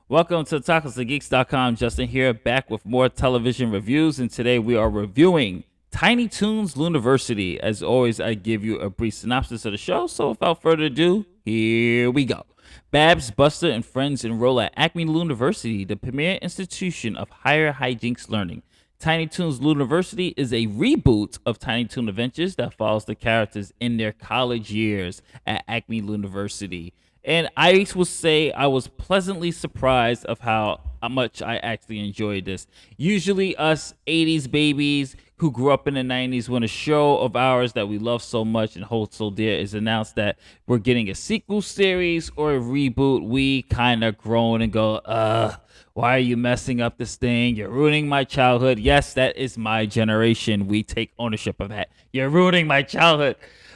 Welcome to TacosandGeeks.com. Justin here, back with more television reviews, and today we are reviewing Tiny Toons Looniversity. As always, I give you a brief synopsis of the show, so without further ado, here we go. Babs, Buster, and friends enroll at Acme Looniversity, the premier institution of higher hijinx learning. Tiny Toons Looniversity is a reboot of Tiny Toon Adventures that follows the characters in their college years at Acme Looniversity. And I will say I was pleasantly surprised of how much I actually enjoyed this. Usually us 80s babies who grew up in the 90s, when a show of ours that we love so much and hold so dear is announced that we're getting a sequel series or a reboot, we kind of groan and go, why are you messing up this thing? You're ruining my childhood. Yes, that is my generation. We take ownership of that. You're ruining my childhood.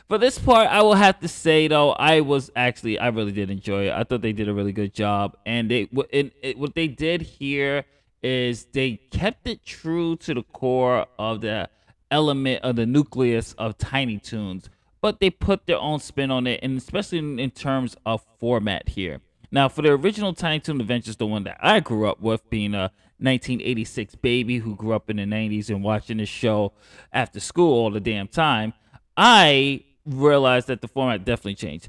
For this part, I will have to say though, I really did enjoy it. I thought they did a really good job, and what they did here is they kept it true to the core of the element of the nucleus of Tiny Toons, but they put their own spin on it, and especially in terms of format here. Now, for the original Tiny Toon Adventures, the one that I grew up with, being a 1986 baby who grew up in the 90s and watching this show after school all the damn time, I realized that the format definitely changed.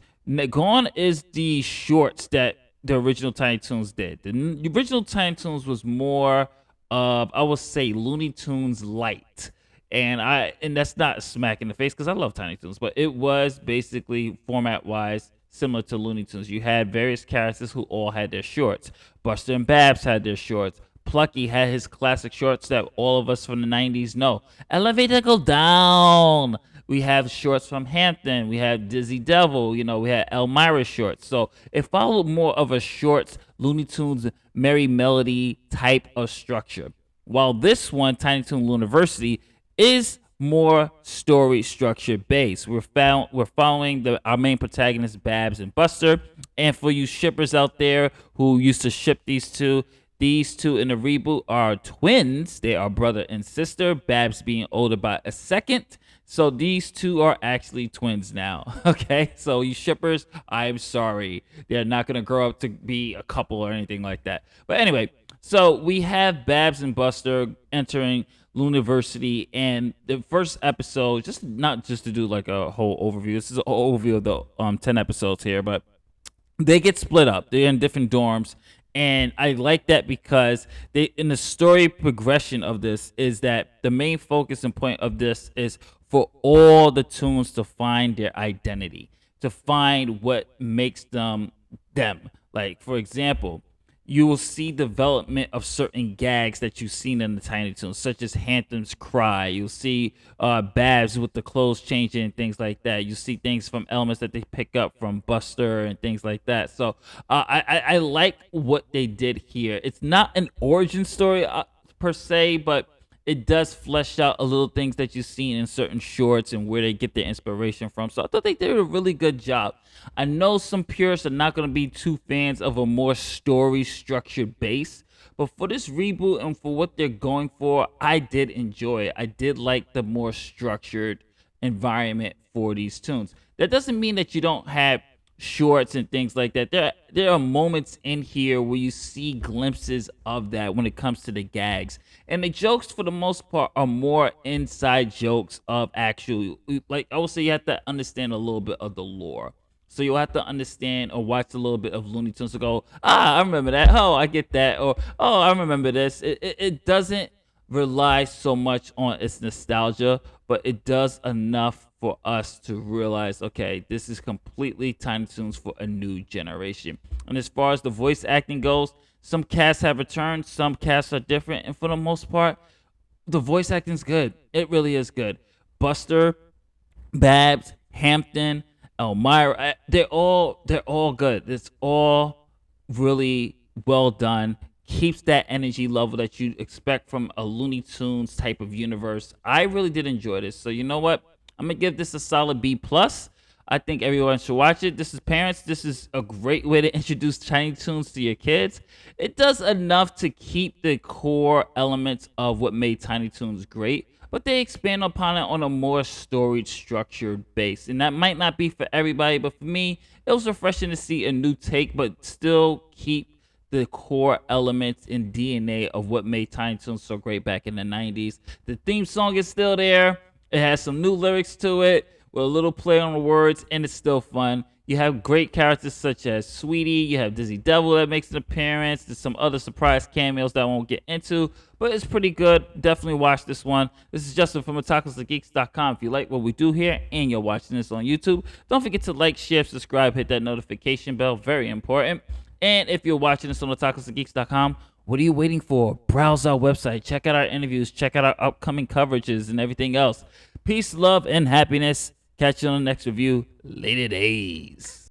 Gone is the shorts that the original Tiny Toons did. The original Tiny Toons was more of, I would say, Looney Tunes light. And that's not a smack in the face because I love Tiny Toons, but it was basically format wise similar to Looney Tunes. You had various characters who all had their shorts. Buster and Babs had their shorts. Plucky had his classic shorts that all of us from the 90s know. Elevator go down. We have shorts from Hampton. We had Dizzy Devil. We had Elmira shorts. So it followed more of a shorts Looney Tunes Merry Melody type of structure. While this one, Tiny Toon Looniversity, is more story structure based. We're following our main protagonists, Babs and Buster. And for you shippers out there who used to ship these two in the reboot are twins. They are brother and sister, Babs being older by a second. So these two are actually twins now. Okay, so you shippers, I'm sorry. They're not going to grow up to be a couple or anything like that. But anyway, so we have Babs and Buster entering Looniversity, and the first episode, not just to do like a whole overview. This is an overview of the 10 episodes here, but they get split up. They're in different dorms. And I like that because in the story progression of this is that the main focus and point of this is for all the Toons to find their identity, to find what makes them them. Like, for example, you will see development of certain gags that you've seen in the Tiny Toons, such as Hampton's cry. You'll see Babs with the clothes changing and things like that. You see things from elements that they pick up from Buster and things like that. So I like what they did here. It's not an origin story per se, but it does flesh out a little things that you've seen in certain shorts and where they get their inspiration from. So I thought they did a really good job. I know some purists are not going to be too fans of a more story structured base, but for this reboot and for what they're going for, I did enjoy it. I did like the more structured environment for these tunes. That doesn't mean that you don't have shorts and things like that. There are moments in here where you see glimpses of that when it comes to the gags. And the jokes, for the most part, are more inside jokes of actual, like I would say, you have to understand a little bit of the lore. So you'll have to understand or watch a little bit of Looney Tunes to go, I remember that. Oh, I get that. Or, oh, I remember this. It doesn't rely so much on its nostalgia, but it does enough for us to realize, okay, this is completely Tiny Toons for a new generation. And as far as the voice acting goes, some casts have returned, some casts are different, and for the most part, the voice acting's good. It really is good. Buster, Babs, Hampton, Elmira, they're all good. It's all really well done. Keeps that energy level that you expect from a Looney Tunes type of universe. I really did enjoy this. So you know what? I'm gonna give this a solid B plus. I think everyone should watch it. This is parents. This is a great way to introduce Tiny Toons to your kids. It does enough to keep the core elements of what made Tiny Toons great, but they expand upon it on a more storied, structured base. And that might not be for everybody, but for me, it was refreshing to see a new take, but still keep the core elements and DNA of what made Tiny Toons so great back in the 90s. The theme song is still there. It has some new lyrics to it with a little play on the words, and it's still fun. You have great characters such as Sweetie. You have Dizzy Devil that makes an appearance. There's some other surprise cameos that I won't get into, but it's pretty good. Definitely watch this one. This is Justin from otakusandgeeks.com. If you like what we do here and you're watching this on YouTube, don't forget to like, share, subscribe, hit that notification bell. Very important. And if you're watching this on otakusandgeeks.com, what are you waiting for? Browse our website. Check out our interviews. Check out our upcoming coverages and everything else. Peace, love, and happiness. Catch you on the next review. Later days.